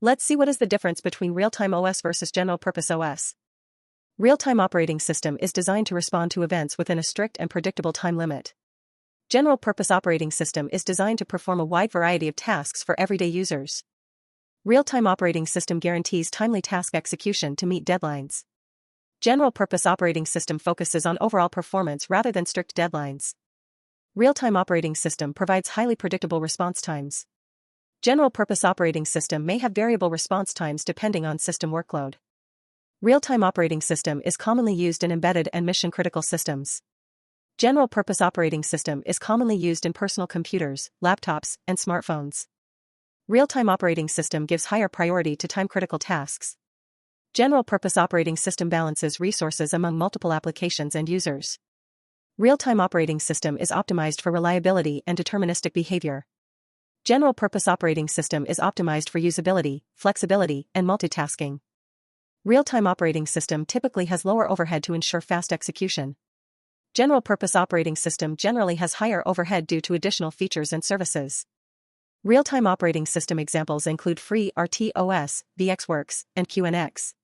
Let's see what is the difference between real-time OS versus general-purpose OS. Real-time operating system is designed to respond to events within a strict and predictable time limit. General-purpose operating system is designed to perform a wide variety of tasks for everyday users. Real-time operating system guarantees timely task execution to meet deadlines. General-purpose operating system focuses on overall performance rather than strict deadlines. Real-time operating system provides highly predictable response times. General-purpose operating system may have variable response times depending on system workload. Real-time operating system is commonly used in embedded and mission-critical systems. General-purpose operating system is commonly used in personal computers, laptops, and smartphones. Real-time operating system gives higher priority to time-critical tasks. General-purpose operating system balances resources among multiple applications and users. Real-time operating system is optimized for reliability and deterministic behavior. General-purpose operating system is optimized for usability, flexibility, and multitasking. Real-time operating system typically has lower overhead to ensure fast execution. General-purpose operating system generally has higher overhead due to additional features and services. Real-time operating system examples include free RTOS, VxWorks, and QNX.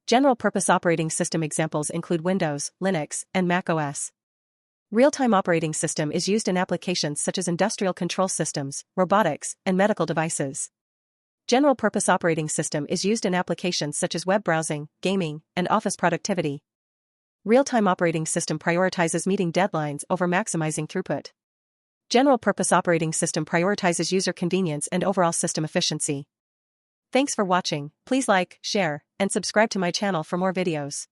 General-purpose operating system examples include Windows, Linux, and Mac OS. Real-time operating system is used in applications such as industrial control systems, robotics, and medical devices. General-purpose operating system is used in applications such as web browsing, gaming, and office productivity. Real-time operating system prioritizes meeting deadlines over maximizing throughput. General-purpose operating system prioritizes user convenience and overall system efficiency. Thanks for watching. Please like, share, and subscribe to my channel for more videos.